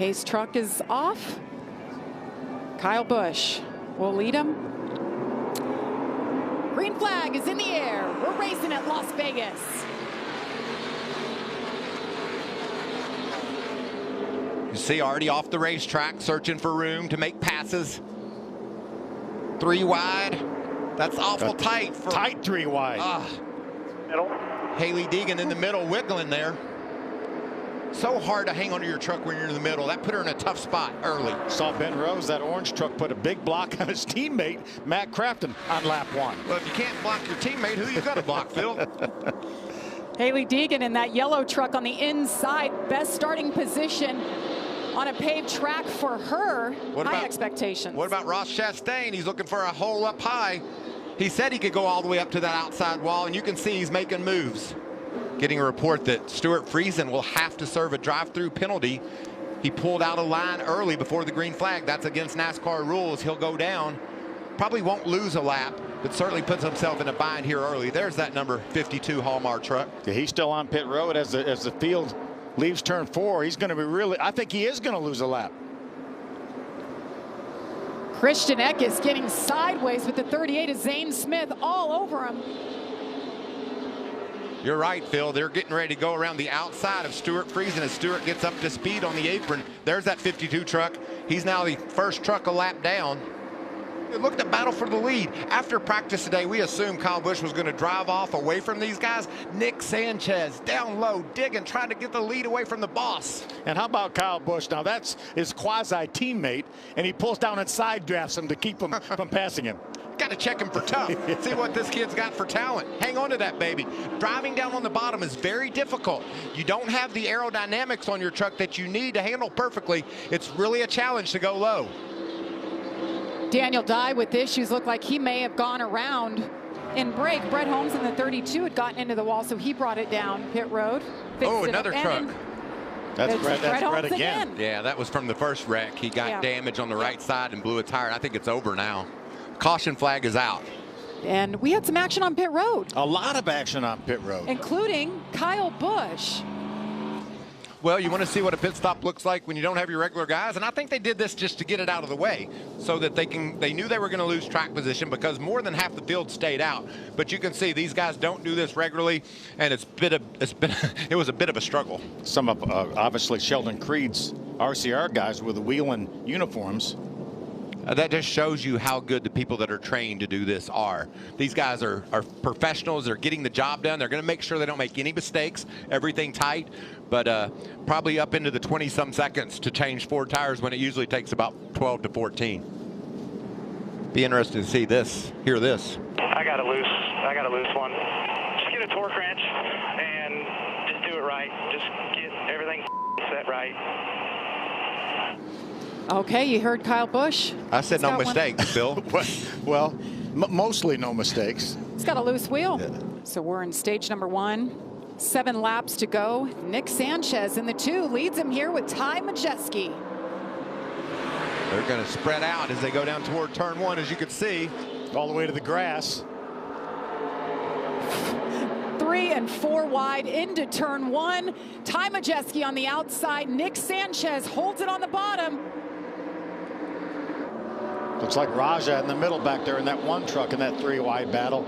Pace truck is off. Kyle Busch will lead him. Green flag is in the air. We're racing at Las Vegas. You see already off the racetrack, searching for room to make passes. 3 wide. That's awful tight. Tight 3 wide. Middle. Haley Deegan in the middle, wiggling there. So hard to hang onto your truck when you're in the middle. That put her in a tough spot early. Saw Ben Rose, that orange truck, put a big block on his teammate, Matt Crafton, on lap 1. Well, if you can't block your teammate, who you got to block, Phil? Haley Deegan in that yellow truck on the inside. Best starting position on a paved track for her. High expectations. What about Ross Chastain? He's looking for a hole up high. He said he could go all the way up to that outside wall, and you can see he's making moves. Getting a report that Stuart Friesen will have to serve a drive-through penalty. He pulled out a line early before the green flag. That's against NASCAR rules. He'll go down. Probably won't lose a lap, but certainly puts himself in a bind here early. There's that number 52 Hallmark truck. Yeah, he's still on pit road as the field leaves turn 4. He's going to be really, I think he is going to lose a lap. Christian Eckes getting sideways with the 38 of Zane Smith all over him. You're right, Phil. They're getting ready to go around the outside of Stuart Friesen as Stuart gets up to speed on the apron. There's that 52 truck. He's now the first truck a lap down. Look at the battle for the lead. After practice today, we assumed Kyle Busch was going to drive off away from these guys. Nick Sanchez down low, digging, trying to get the lead away from the boss. And how about Kyle Busch? Now that's his quasi-teammate, and he pulls down and side drafts him to keep him from passing him. Got to check him for tough. See what this kid's got for talent. Hang on to that, baby. Driving down on the bottom is very difficult. You don't have the aerodynamics on your truck that you need to handle perfectly. It's really a challenge to go low. Daniel Dye with issues. Looked like he may have gone around in break. Brett Holmes in the 32 had gotten into the wall, so he brought it down pit road. Oh, another truck. That's Brett again. Yeah, that was from the first wreck. He got damage on the right side and blew a tire. I think it's over now. Caution flag is out. And we had some action on pit road. A lot of action on pit road. Including Kyle Busch. Well, you want to see what a pit stop looks like when you don't have your regular guys, and I think they did this just to get it out of the way so that they knew they were going to lose track position because more than half the field stayed out. But you can see these guys don't do this regularly, and it was a bit of a struggle. Some of obviously Sheldon Creed's RCR guys with the Wheeling uniforms. That just shows you how good the people that are trained to do this are. These guys are professionals. They're getting the job done. They're going to make sure they don't make any mistakes, everything tight, but probably up into the 20-some seconds to change 4 tires when it usually takes about 12 to 14. Be interested to see this, hear this. I got a loose one. Just get a torque wrench and just do it right. Just get everything set right. Okay, you heard Kyle Busch. I said no mistakes, Phil. Well, mostly no mistakes. He's got a loose wheel. Yeah. So we're in stage number 1. 7 laps to go. Nick Sanchez in the 2 leads him here with Ty Majeski. They're going to spread out as they go down toward turn 1, as you can see. All the way to the grass. 3 and 4 wide into turn 1. Ty Majeski on the outside. Nick Sanchez holds it on the bottom. Looks like Raja in the middle back there in that 1 truck in that 3 wide battle.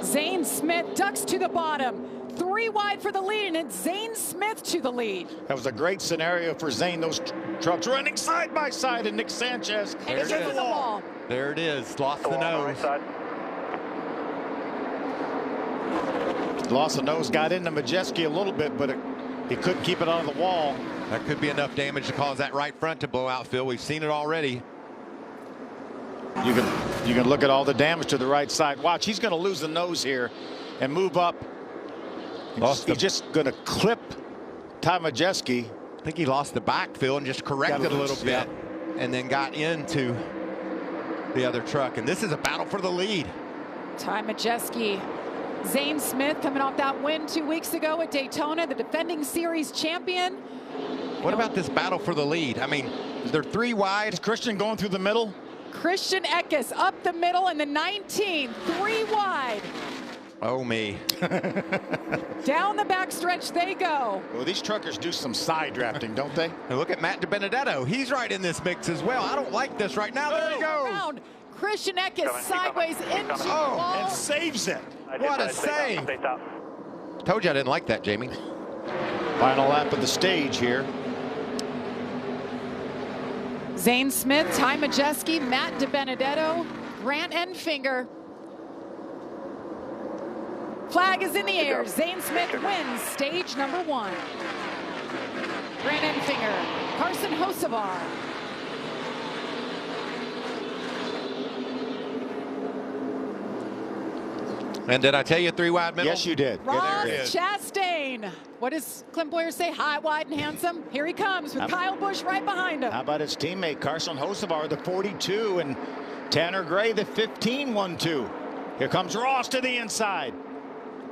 Zane Smith ducks to the bottom. 3 wide for the lead, and it's Zane Smith to the lead. That was a great scenario for Zane. Those trucks running side by side, and Nick Sanchez hits the wall. There it is. Lost the nose. Lost the nose, got into Majeski a little bit, but he couldn't keep it on the wall. That could be enough damage to cause that right front to blow out, Phil. We've seen it already. You can look at all the damage to the right side. Watch, he's going to lose the nose here and move up. He's just going to clip Ty Majeski. I think he lost the back, Phil, and just corrected a little bit, and then got into the other truck. And this is a battle for the lead. Ty Majeski. Zane Smith coming off that win 2 weeks ago at Daytona, the defending series champion. What about this battle for the lead? I mean, they're 3 wide. Is Christian going through the middle? Christian Eckes up the middle in the 19, 3 wide. Oh, me. Down the backstretch they go. Well, these truckers do some side drafting, don't they? And look at Matt DiBenedetto. He's right in this mix as well. I don't like this right now. There he goes. Around. Christian Eckes sideways into the wall. And saves it. What a save. Told you I didn't like that, Jamie. Final lap of the stage here. Zane Smith, Ty Majeski, Matt DiBenedetto, Grant Enfinger. Flag is in the air. Zane Smith wins stage number 1. Grant Enfinger, Carson Hocevar. And did I tell you 3 wide middle? Yes, you did. Ross Chastain. What does Clint Boyer say? High, wide, and handsome. Here he comes with Kyle Busch right behind him. How about his teammate Carson Hocevar, the 42, and Tanner Gray, the 15, 1-2. Here comes Ross to the inside.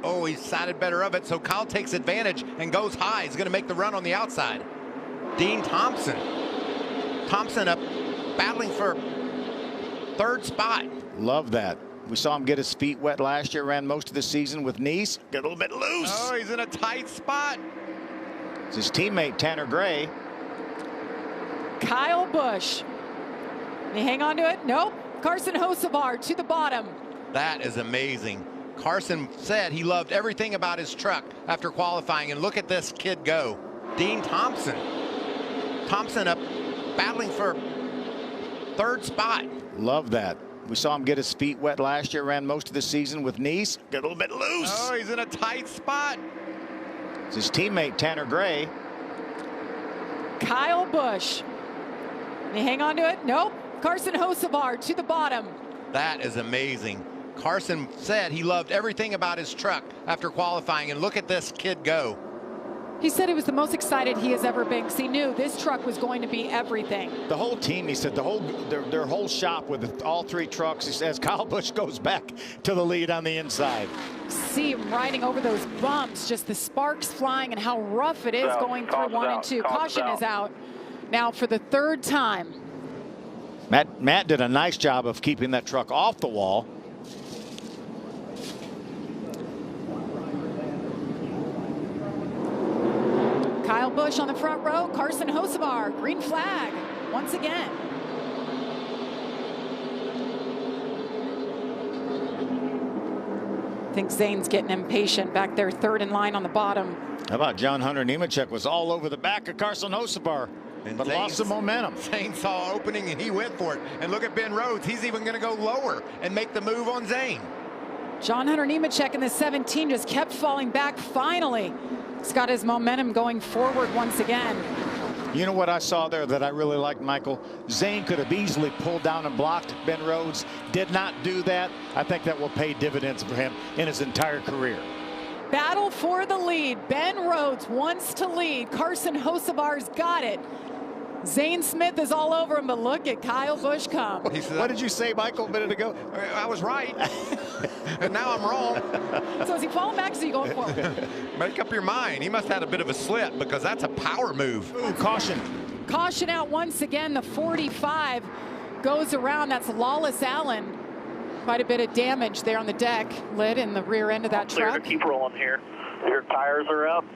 Oh, he's sided better of it, so Kyle takes advantage and goes high. He's going to make the run on the outside. Dean Thompson. Thompson up battling for 3rd spot. Love that. We saw him get his feet wet last year, ran most of the season with Nice. Get a little bit loose. Oh, he's in a tight spot. It's his teammate, Tanner Gray. Kyle Busch. They hang on to it? Nope. Carson Hocevar to the bottom. That is amazing. Carson said he loved everything about his truck after qualifying, and look at this kid go. Dean Thompson. Thompson up battling for 3rd spot. Love that. We saw him get his feet wet last year, ran most of the season with Nice. Get a little bit loose. Oh, he's in a tight spot. It's his teammate, Tanner Gray. Kyle Busch. They hang on to it? Nope. Carson Hocevar to the bottom. That is amazing. Carson said he loved everything about his truck after qualifying, and look at this kid go. He said he was the most excited he has ever been because he knew this truck was going to be everything. The whole team, he said, their whole shop with all 3 trucks, he says Kyle Busch goes back to the lead on the inside. See him riding over those bumps, just the sparks flying and how rough it is going through 1 and 2. Caution is out now for the 3rd time. Matt did a nice job of keeping that truck off the wall. Kyle Busch on the front row. Carson Hocevar, green flag once again. I think Zane's getting impatient back there, 3rd in line on the bottom. How about John Hunter Nemechek was all over the back of Carson Hocevar, but lost some momentum. Zane saw opening and he went for it. And look at Ben Rhodes. He's even going to go lower and make the move on Zane. John Hunter Nemechek in the 17 just kept falling back. Finally, he's got his momentum going forward once again. You know what I saw there that I really liked, Michael? Zane could have easily pulled down and blocked Ben Rhodes. Did not do that. I think that will pay dividends for him in his entire career. Battle for the lead. Ben Rhodes wants to lead. Carson Hocevar's got it. Zane Smith is all over him, but look at Kyle Busch come. What did you say, Michael, a minute ago? I was right. And now I'm wrong. So is he falling back or is he going forward? Make up your mind. He must have had a bit of a slip because that's a power move. Ooh, caution. Caution out once again. The 45 goes around. That's Lawless Allen. Quite a bit of damage there on the deck lid in the rear end of that truck. Keep rolling here. Your tires are up.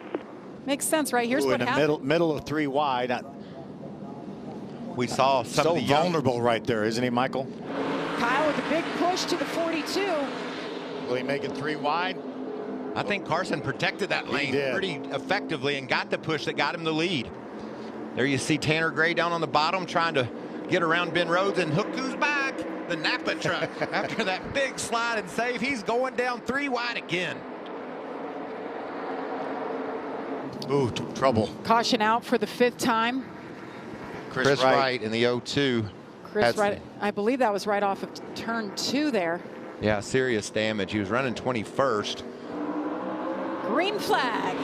Makes sense, right? Here's what happened. In the middle of 3 wide. We saw some so of the vulnerable right there, isn't he, Michael? Kyle with a big push to the 42. Will he make it 3 wide? I think Carson protected that lane pretty effectively and got the push that got him the lead. There you see Tanner Gray down on the bottom trying to get around Ben Rhodes, and look who's back. The Napa truck. After that big slide and save, he's going down 3 wide again. Ooh, trouble. Caution out for the 5th time. Chris Wright in the 0-2. Chris Wright, I believe that was right off of turn 2 there. Yeah, serious damage. He was running 21st. Green flag.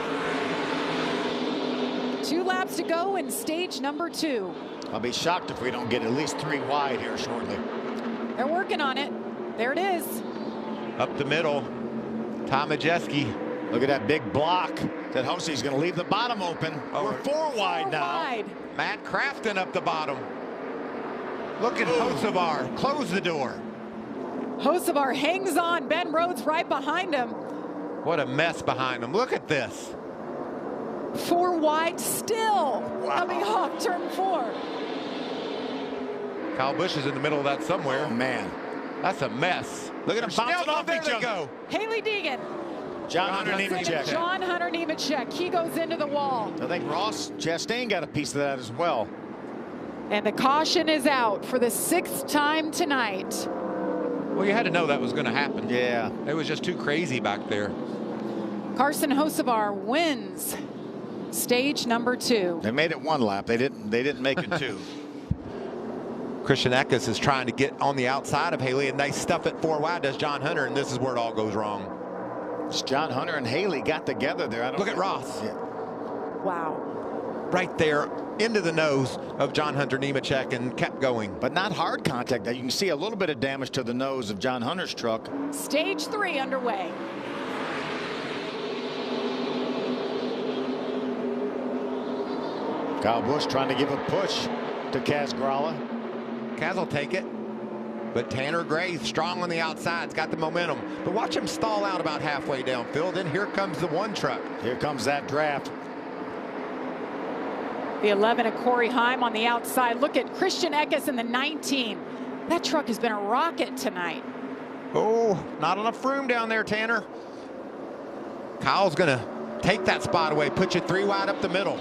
2 laps to go in stage number 2. I'll be shocked if we don't get at least 3 wide here shortly. They're working on it. There it is. Up the middle, Ty Majeski. Look at that big block. That Hosey's going to leave the bottom open. We're 4 wide now. Wide. Matt Crafton up the bottom. Look at Hocevar. Close the door. Hocevar hangs on. Ben Rhodes right behind him. What a mess behind him. Look at this. 4 wide still. Wow. Coming off turn 4. Kyle Busch is in the middle of that somewhere. Oh, man. That's a mess. Look at him bouncing off there each they other. go. Haley Deegan. John Hunter Nemechek. John Hunter Nemechek. He goes into the wall. I think Ross Chastain got a piece of that as well. And the caution is out for the 6th time tonight. Well, you had to know that was going to happen. Yeah. It was just too crazy back there. Carson Hocevar wins stage number 2. They made it 1 lap. They didn't make it 2. Christian Eckes is trying to get on the outside of Haley, and they stuff it 4 wide, does John Hunter, and this is where it all goes wrong. John Hunter and Haley got together there. Look at Ross. Yeah. Wow. Right there into the nose of John Hunter Nemechek and kept going. But not hard contact. You can see a little bit of damage to the nose of John Hunter's truck. Stage 3 underway. Kyle Busch trying to give a push to Kaz Grala. Kaz will take it. But Tanner Gray's strong on the outside. It's got the momentum. But watch him stall out about halfway downfield. Then here comes the 1 truck. Here comes that draft. The 11 of Corey Heim on the outside. Look at Christian Eckes in the 19. That truck has been a rocket tonight. Oh, not enough room down there, Tanner. Kyle's going to take that spot away, put you 3 wide up the middle.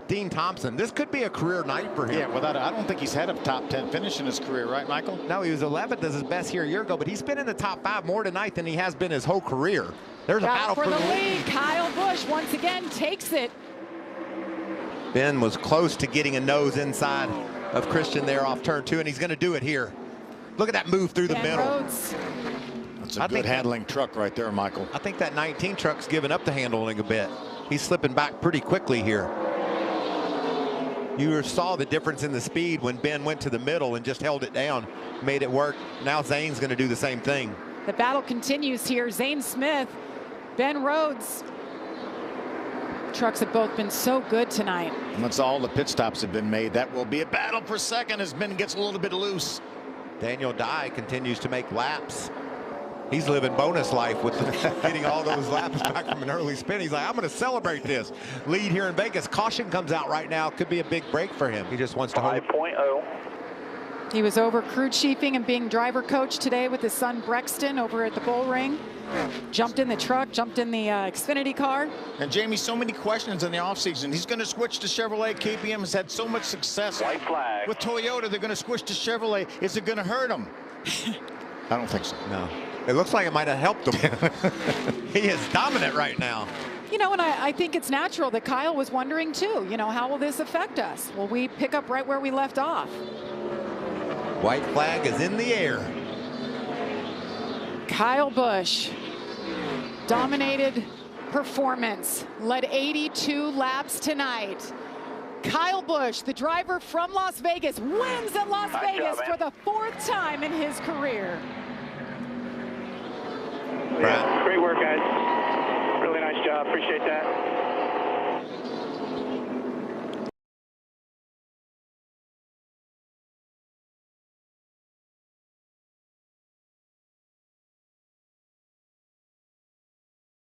Dean Thompson, this could be a career night for him. Yeah, without I don't think he's had a top 10 finish in his career, right, Michael? No, he was 11th as his best here a year ago, but he's been in the top 5 more tonight than he has been his whole career. There's a battle for the lead. Kyle Busch once again takes it. Ben was close to getting a nose inside of Christian there off turn 2, and he's going to do it here. Look at that move through the middle. Rhodes. That's a good handling truck right there, Michael. I think that 19 truck's giving up the handling a bit. He's slipping back pretty quickly here. You saw the difference in the speed when Ben went to the middle and just held it down, made it work. Now Zane's going to do the same thing. The battle continues here. Zane Smith, Ben Rhodes. Trucks have both been so good tonight. Once all the pit stops have been made, that will be a battle for second as Ben gets a little bit loose. Daniel Dye continues to make laps. He's living bonus life with getting all those laps back from an early spin. He's like, I'm going to celebrate this lead here in Vegas. Caution comes out right now. Could be a big break for him. He just wants to hold. 5.0. He was over crew chiefing and being driver coach today with his son Brexton over at the Bull Ring. Jumped in the truck, jumped in the Xfinity car. And Jamie, so many questions in the offseason. He's going to switch to Chevrolet. KBM has had so much success White flag. with Toyota. They're going to switch to Chevrolet. Is it going to hurt him? I don't think so. No. It looks like it might have helped him. He is dominant right now. You know, and I think it's natural that Kyle was wondering too, you know, how will this affect us? Will we pick up right where we left off? White flag is in the air. Kyle Busch, dominated performance, led 82 laps tonight. Kyle Busch, the driver from Las Vegas, wins at Las Vegas for the 4th time in his career. Yeah, great work, guys. Really nice job. Appreciate that.